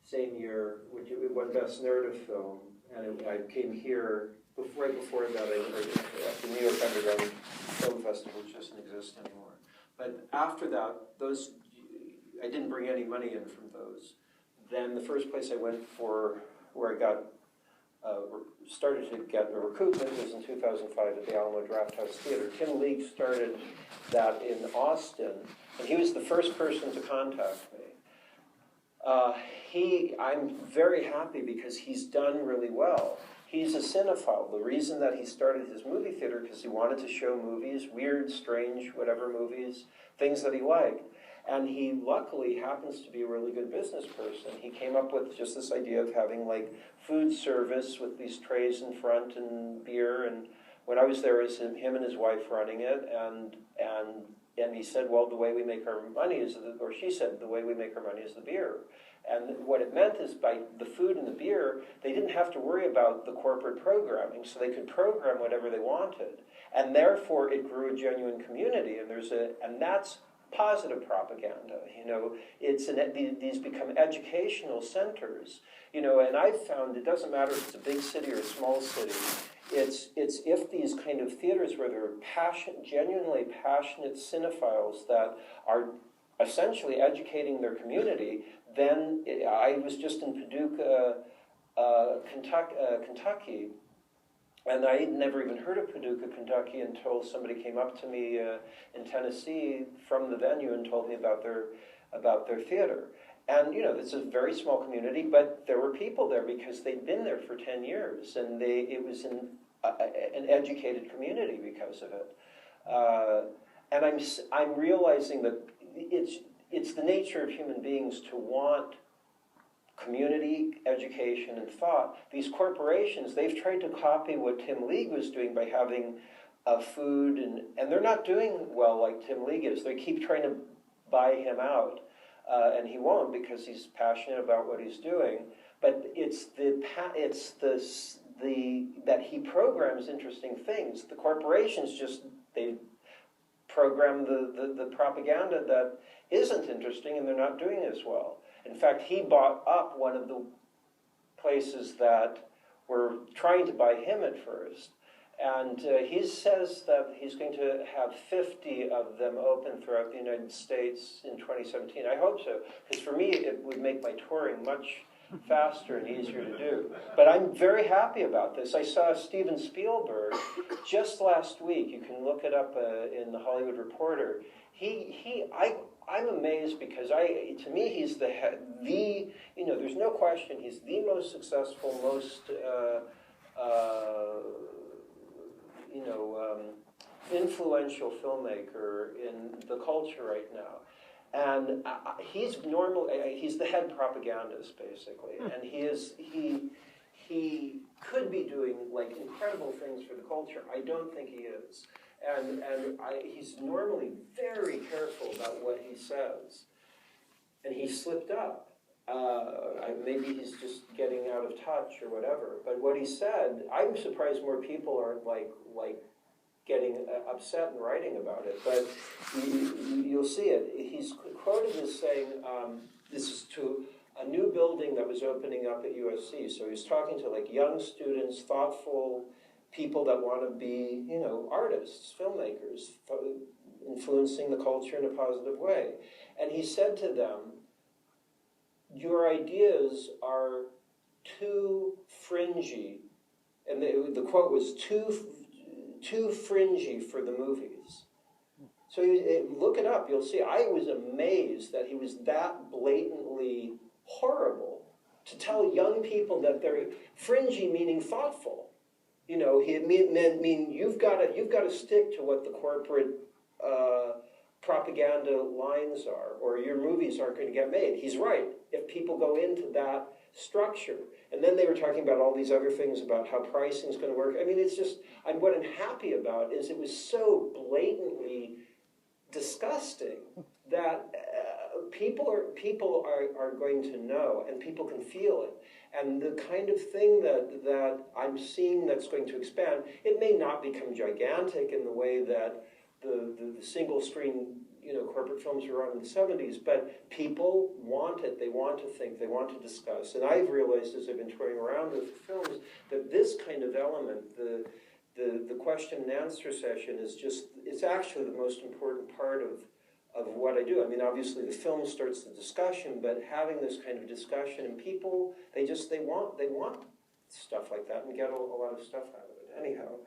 same year, which it won Best Narrative Film, and I came here right before that at the New York Underground Film Festival, which doesn't exist anymore. But after that, those I didn't bring any money in from those. Then the first place I went for, where I got started to get a recruitment, was in 2005 at the Alamo Drafthouse Theater. Tim Leag started that in Austin, and he was the first person to contact me. I'm very happy because he's done really well. He's a cinephile. The reason that he started his movie theater because he wanted to show movies, weird, strange, whatever movies, things that he liked. And he luckily happens to be a really good business person. He came up with just this idea of having like food service with these trays in front and beer. And when I was there, it was him and his wife running it. And he said, well, the way we make our money is, or she said, the way we make our money is the beer. And what it meant is by the food and the beer, they didn't have to worry about the corporate programming, so they could program whatever they wanted. And therefore, it grew a genuine community. And that's positive propaganda. You know, these become educational centers. You know, and I've found it doesn't matter if it's a big city or a small city. It's if these kind of theaters where there are genuinely passionate cinephiles that are essentially educating their community. Then I was just in Paducah, Kentucky, and I had never even heard of Paducah, Kentucky until somebody came up to me in Tennessee from the venue and told me about their theater. And you know, it's a very small community, but there were people there because they'd been there for 10 years, and it was an educated community because of it. And I'm realizing that it's the nature of human beings to want community, education, and thought. These corporations, they've tried to copy what Tim Leag was doing by having food, and they're not doing well like Tim Leag is. They keep trying to buy him out, and he won't because he's passionate about what he's doing. But it's that he programs interesting things. The corporations they program the propaganda that isn't interesting, and they're not doing as well. In fact, he bought up one of the places that were trying to buy him at first, and he says that he's going to have 50 of them open throughout the United States in 2017. I hope so, because for me it would make my touring much faster and easier to do. But I'm very happy about this. I saw Steven Spielberg just last week. You can look it up in the Hollywood Reporter. I'm amazed because to me he's there's no question he's the most successful, most influential filmmaker in the culture right now. And he's the head propagandist, basically. And he could be doing like incredible things for the culture. I don't think he is. And he's normally very careful about what he says. And he slipped up. Maybe he's just getting out of touch or whatever. But what he said, I'm surprised more people aren't like getting upset and writing about it. But you'll see it. He's quoted as saying, this is to a new building that was opening up at USC. So he's talking to like young students, thoughtful people that want to be, artists, filmmakers, influencing the culture in a positive way. And he said to them, your ideas are too fringy. And the quote was, too fringy for the movies. So look it up, you'll see. I was amazed that he was that blatantly horrible to tell young people that they're fringy, meaning thoughtful. He mean you've got to stick to what the corporate propaganda lines are, or your movies aren't going to get made. He's right. If people go into that structure, and then they were talking about all these other things about how pricing is going to work. I mean, it's just. And what I'm happy about is it was so blatantly disgusting that people are going to know, and people can feel it. And the kind of thing that I'm seeing that's going to expand, it may not become gigantic in the way that the single screen corporate films were on in the 70s, but people want it, they want to think, they want to discuss. And I've realized as I've been toying around with films that this kind of element, the question and answer session it's actually the most important part of what I do. I mean, obviously the film starts the discussion, but having this kind of discussion, and people, they want stuff like that and get a lot of stuff out of it. Anyhow,